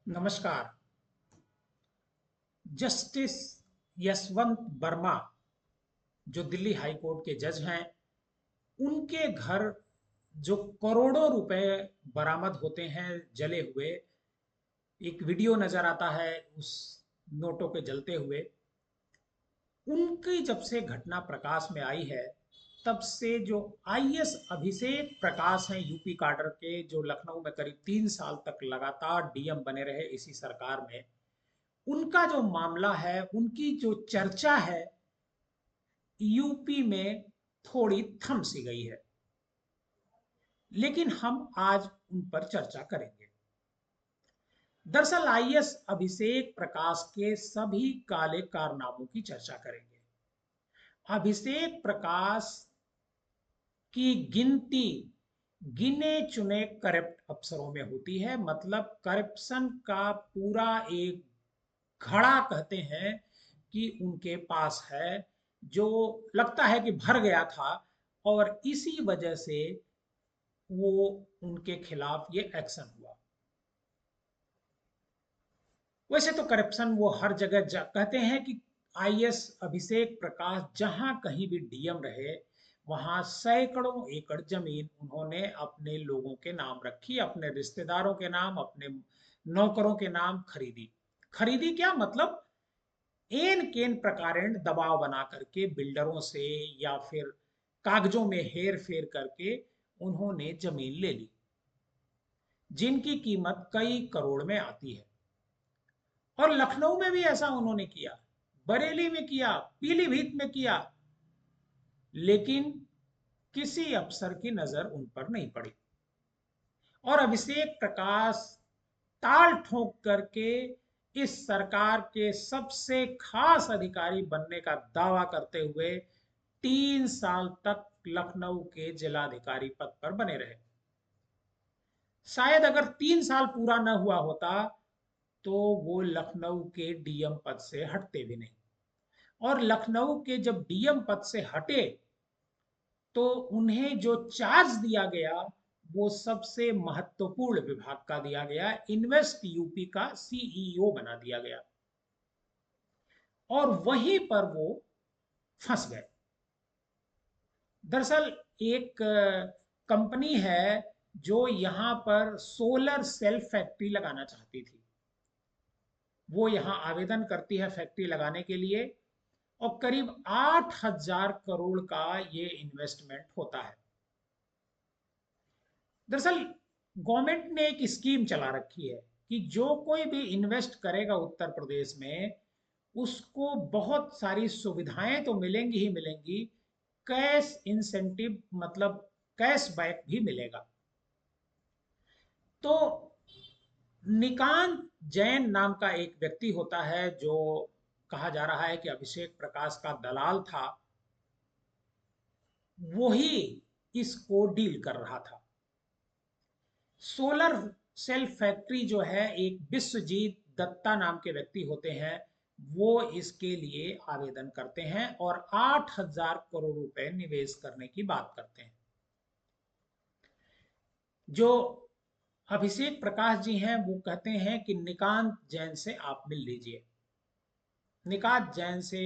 नमस्कार। जस्टिस यशवंत वर्मा जो Delhi high court के जज हैं, उनके घर जो करोड़ों रुपए बरामद होते हैं जले हुए, एक वीडियो नजर आता है उस नोटों के जलते हुए। उनकी जब से घटना प्रकाश में आई है, तब से जो आईएएस अभिषेक प्रकाश हैं यूपी काडर के, जो लखनऊ में करीब 3 साल तक लगातार डीएम बने रहे इसी सरकार में, उनका जो मामला है, उनकी जो चर्चा है, यूपी में थोड़ी थम सी गई है। लेकिन हम आज उन पर चर्चा करेंगे। दरअसल आईएएस अभिषेक प्रकाश के सभी काले कारनामों की चर्चा करेंगे। अभिषेक प्रकाश की गिनती गिने चुने करप्ट अफसरों में होती है। मतलब करप्शन का पूरा एक घड़ा कहते हैं कि उनके पास है, जो लगता है कि भर गया था, और इसी वजह से वो उनके खिलाफ ये एक्शन हुआ। वैसे तो करप्शन वो हर जगह कहते हैं कि आईएएस अभिषेक प्रकाश जहां कहीं भी डीएम रहे, वहां सैकड़ों एकड़ जमीन उन्होंने अपने लोगों के नाम रखी, अपने रिश्तेदारों के नाम, अपने नौकरों के नाम खरीदी। खरीदी क्या मतलब, एन केन प्रकारेण दबाव बना करके बिल्डरों से या फिर कागजों में हेर फेर करके उन्होंने जमीन ले ली, जिनकी कीमत कई करोड़ में आती है। और लखनऊ में भी ऐसा उन्होंने किया, बरेली में किया, पीलीभीत में किया, लेकिन किसी अफसर की नजर उन पर नहीं पड़ी। और अभिषेक प्रकाश ताल ठोक करके इस सरकार के सबसे खास अधिकारी बनने का दावा करते हुए 3 साल तक लखनऊ के जिलाधिकारी पद पर बने रहे। शायद अगर 3 साल पूरा न हुआ होता तो वो लखनऊ के डीएम पद से हटते भी नहीं। और लखनऊ के जब डीएम पद से हटे, तो उन्हें जो चार्ज दिया गया वो सबसे महत्वपूर्ण विभाग का दिया गया, इन्वेस्ट यूपी का सीईओ बना दिया गया। और वहीं पर वो फंस गए। दरअसल एक कंपनी है जो यहां पर सोलर सेल फैक्ट्री लगाना चाहती थी। वो यहां आवेदन करती है फैक्ट्री लगाने के लिए, और करीब 8,000 करोड़ का ये इन्वेस्टमेंट होता है। दरअसल गवर्नमेंट ने एक स्कीम चला रखी है कि जो कोई भी इन्वेस्ट करेगा उत्तर प्रदेश में, उसको बहुत सारी सुविधाएं तो मिलेंगी ही मिलेंगी, कैश इंसेंटिव मतलब कैश बैक भी मिलेगा। तो निकांत जैन नाम का एक व्यक्ति होता है, जो कहा जा रहा है कि अभिषेक प्रकाश का दलाल था, वही इसको डील कर रहा था। सोलर सेल फैक्ट्री जो है, एक विश्वजीत दत्ता नाम के व्यक्ति होते हैं, वो इसके लिए आवेदन करते हैं और 8,000 करोड़ रुपए निवेश करने की बात करते हैं। जो अभिषेक प्रकाश जी हैं, वो कहते हैं कि निकांत जैन से आप मिल लीजिए। निकांत जैन से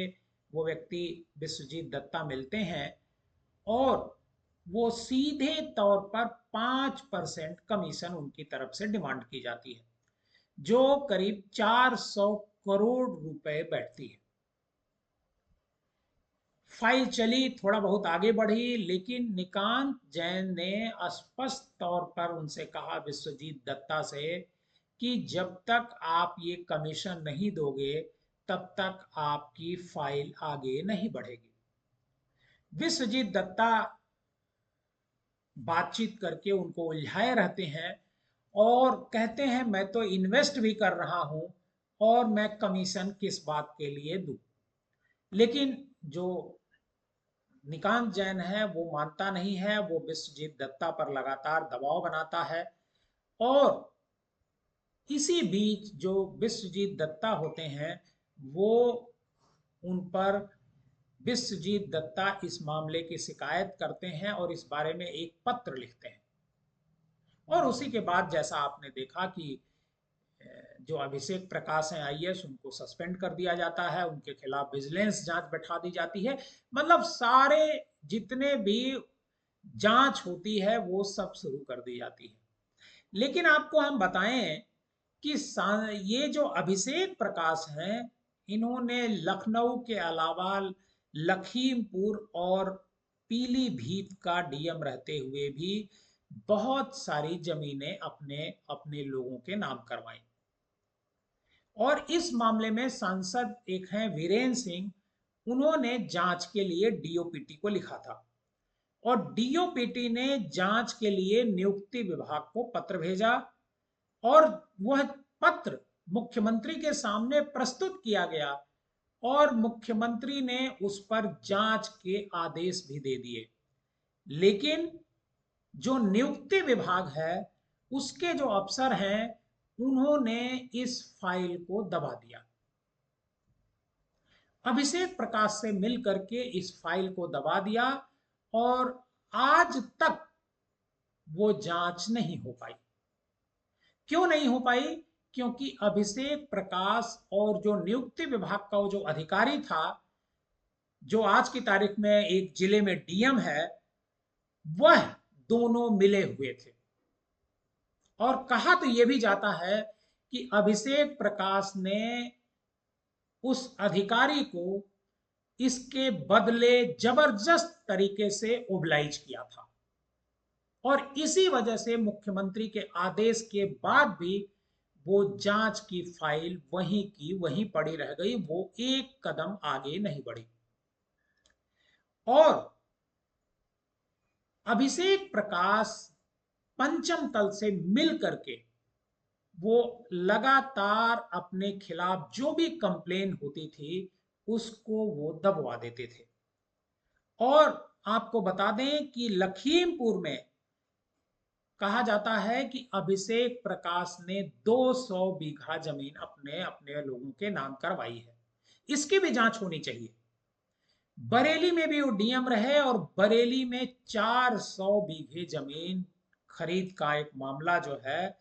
वो व्यक्ति विश्वजीत दत्ता मिलते हैं, और वो सीधे तौर पर 5% कमीशन उनकी तरफ से डिमांड की जाती है, जो करीब 400 करोड़ रुपए बैठती है। फाइल चली, थोड़ा बहुत आगे बढ़ी, लेकिन निकांत जैन ने स्पष्ट तौर पर उनसे कहा, विश्वजीत दत्ता से, कि जब तक आप ये कमीशन नहीं दोगे, तब तक आपकी फाइल आगे नहीं बढ़ेगी। विश्वजीत दत्ता बातचीत करके उनको उलझाए रहते हैं और कहते हैं, मैं तो इन्वेस्ट भी कर रहा हूं, और मैं कमीशन किस बात के लिए दूं। लेकिन जो निकांत जैन है वो मानता नहीं है, वो विश्वजीत दत्ता पर लगातार दबाव बनाता है। और इसी बीच जो विश्वजीत दत्ता होते हैं, वो उन पर विश्वजीत दत्ता इस मामले की शिकायत करते हैं और इस बारे में एक पत्र लिखते हैं। और उसी के बाद जैसा आपने देखा कि जो अभिषेक प्रकाश हैं आईएएस, उनको सस्पेंड कर दिया जाता है, उनके खिलाफ विजिलेंस जांच बैठा दी जाती है। मतलब सारे जितने भी जांच होती है वो सब शुरू कर दी जाती है। लेकिन आपको हम बताएं कि ये जो अभिषेक प्रकाश हैं, इन्होंने लखनऊ के अलावा लखीमपुर और पीलीभीत का डीएम रहते हुए भी बहुत सारी जमीनें अपने अपने लोगों के नाम करवाई। और इस मामले में सांसद एक हैं वीरेंद्र सिंह, उन्होंने जांच के लिए डीओपीटी को लिखा था और डीओपीटी ने जांच के लिए नियुक्ति विभाग को पत्र भेजा और वह पत्र मुख्यमंत्री के सामने प्रस्तुत किया गया और मुख्यमंत्री ने उस पर जांच के आदेश भी दे दिए। लेकिन जो नियुक्ति विभाग है, उसके जो अफसर हैं, उन्होंने इस फाइल को दबा दिया। अभिषेक प्रकाश से मिलकर के इस फाइल को दबा दिया और आज तक वो जांच नहीं हो पाई। क्यों नहीं हो पाई? क्योंकि अभिषेक प्रकाश और जो नियुक्ति विभाग का जो अधिकारी था, जो आज की तारीख में एक जिले में डीएम है, वह दोनों मिले हुए थे। और कहा तो यह भी जाता है कि अभिषेक प्रकाश ने उस अधिकारी को इसके बदले जबरदस्त तरीके से ओबलाइज किया था और इसी वजह से मुख्यमंत्री के आदेश के बाद भी वो जांच की फाइल वहीं की वहीं पड़ी रह गई, वो एक कदम आगे नहीं बढ़ी। और अभिषेक प्रकाश पंचम तल से मिल करके वो लगातार अपने खिलाफ जो भी कंप्लेन होती थी उसको वो दबवा देते थे। और आपको बता दें कि लखीमपुर में कहा जाता है कि अभिषेक प्रकाश ने 200 बीघा जमीन अपने अपने लोगों के नाम करवाई है। इसकी भी जांच होनी चाहिए। बरेली में भी वो डीएम रहे और बरेली में 400 बीघे जमीन खरीद का एक मामला जो है,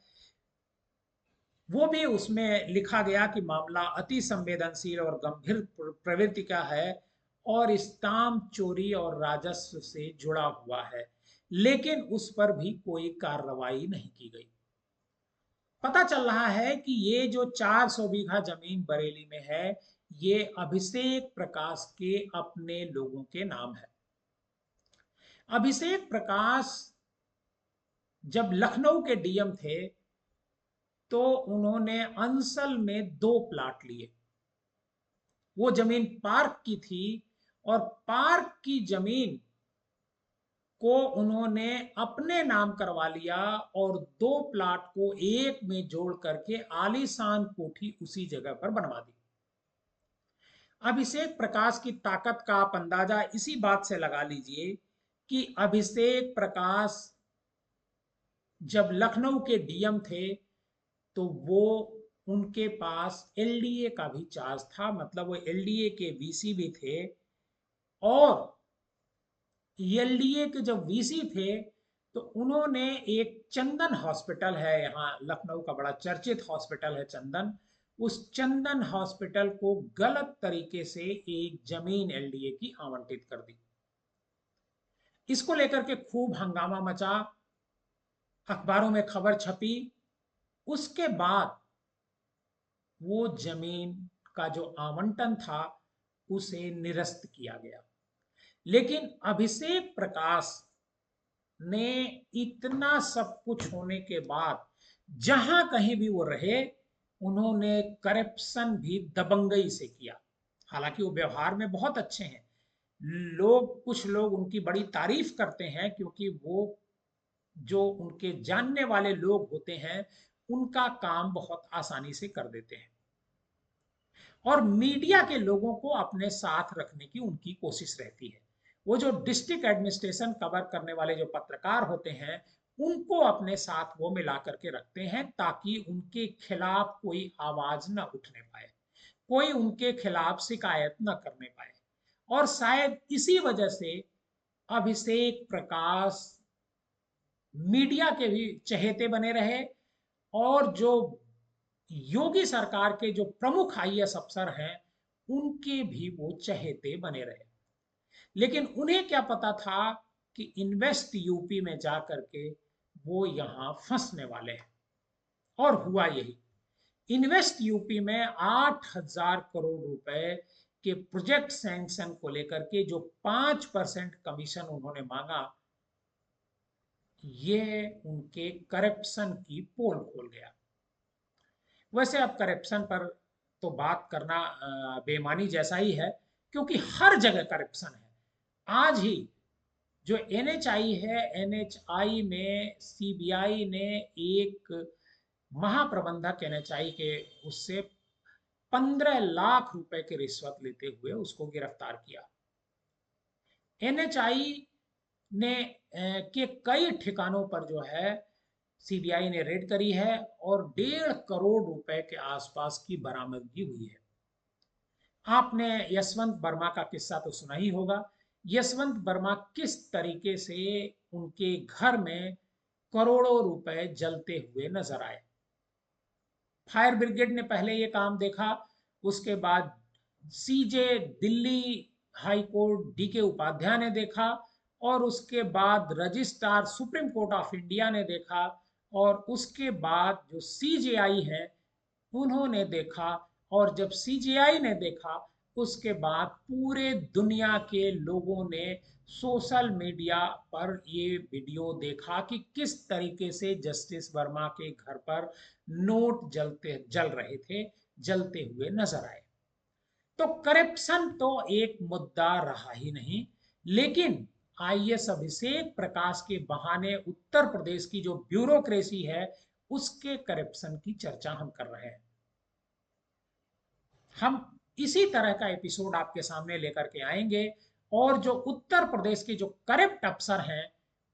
वो भी उसमें लिखा गया कि मामला अति संवेदनशील और गंभीर प्रवृत्ति का है और स्टाम्प चोरी और राजस्व से जुड़ा हुआ है, लेकिन उस पर भी कोई कार्रवाई नहीं की गई। पता चल रहा है कि ये जो 400 बीघा जमीन बरेली में है, ये अभिषेक प्रकाश के अपने लोगों के नाम है। अभिषेक प्रकाश जब लखनऊ के डीएम थे तो उन्होंने अंसल में 2 प्लाट लिए। वो जमीन पार्क की थी और पार्क की जमीन को उन्होंने अपने नाम करवा लिया और 2 प्लाट को एक में जोड़ करके आलीशान कोठी उसी जगह पर बनवा दी। अभिषेक प्रकाश की ताकत का आप अंदाजा इसी बात से लगा लीजिए कि अभिषेक प्रकाश जब लखनऊ के डीएम थे तो वो उनके पास एलडीए का भी चार्ज था, मतलब वो एलडीए के वीसी भी थे। और एलडीए के जब वीसी थे तो उन्होंने एक चंदन हॉस्पिटल है, यहाँ लखनऊ का बड़ा चर्चित हॉस्पिटल है चंदन, उस चंदन हॉस्पिटल को गलत तरीके से एक जमीन एलडीए की आवंटित कर दी। इसको लेकर के खूब हंगामा मचा, अखबारों में खबर छपी। उसके बाद वो जमीन का जो आवंटन था उसे निरस्त किया गया। लेकिन अभिषेक प्रकाश ने इतना सब कुछ होने के बाद जहां कहीं भी वो रहे, उन्होंने करप्शन भी दबंगई से किया। हालांकि वो व्यवहार में बहुत अच्छे हैं, कुछ लोग उनकी बड़ी तारीफ करते हैं क्योंकि वो जो उनके जानने वाले लोग होते हैं उनका काम बहुत आसानी से कर देते हैं और मीडिया के लोगों को अपने साथ रखने की उनकी कोशिश रहती है। वो जो डिस्ट्रिक्ट एडमिनिस्ट्रेशन कवर करने वाले जो पत्रकार होते हैं उनको अपने साथ वो मिला करके रखते हैं ताकि उनके खिलाफ कोई आवाज न उठने पाए, कोई उनके खिलाफ शिकायत न करने पाए। और शायद इसी वजह से अभिषेक प्रकाश मीडिया के भी चहेते बने रहे और जो योगी सरकार के जो प्रमुख आईएएस अफसर हैं उनके भी वो चहेते बने रहे। लेकिन उन्हें क्या पता था कि इन्वेस्ट यूपी में जा करके वो यहां फंसने वाले हैं। और हुआ यही। इन्वेस्ट यूपी में 8,000 करोड़ रुपए के प्रोजेक्ट सैंक्शन को लेकर के जो 5% कमीशन उन्होंने मांगा, ये उनके करप्शन की पोल खोल गया। वैसे अब करप्शन पर तो बात करना बेमानी जैसा ही है, क्योंकि हर जगह करप्शन है। आज ही जो एनएचआई है, एनएचआई में सीबीआई ने एक महाप्रबंधक एनएचआई के उससे 15 लाख रुपए की रिश्वत लेते हुए उसको गिरफ्तार किया। एनएचआई ने के कई ठिकानों पर जो है सीबीआई ने रेड करी है और 1.5 करोड़ रुपए के आसपास की बरामदगी हुई है। आपने यशवंत वर्मा का किस्सा तो सुना ही होगा। यशवंत वर्मा किस तरीके से उनके घर में करोड़ों रुपए जलते हुए नजर आए। फायर ब्रिगेड ने पहले ये काम देखा, उसके बाद CJ Delhi high court DK Upadhyay ने देखा, और उसके बाद registrar supreme court of India ने देखा, और उसके बाद जो सीजेआई है उन्होंने देखा। और जब सीजेआई ने देखा, उसके बाद पूरे दुनिया के लोगों ने सोशल मीडिया पर ये वीडियो देखा कि किस तरीके से जस्टिस वर्मा के घर पर नोट जल रहे थे, जलते हुए नजर आए। तो करप्शन तो एक मुद्दा रहा ही नहीं, लेकिन आईएएस अभिषेक प्रकाश के बहाने उत्तर प्रदेश की जो ब्यूरोक्रेसी है उसके करप्शन की चर्चा हम कर रहे हैं। हम इसी तरह का एपिसोड आपके सामने लेकर के आएंगे, और जो उत्तर प्रदेश के जो करप्ट अफसर हैं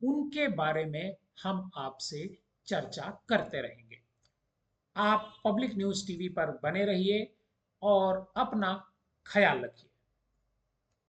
उनके बारे में हम आपसे चर्चा करते रहेंगे। आप पब्लिक न्यूज टीवी पर बने रहिए और अपना ख्याल रखिए।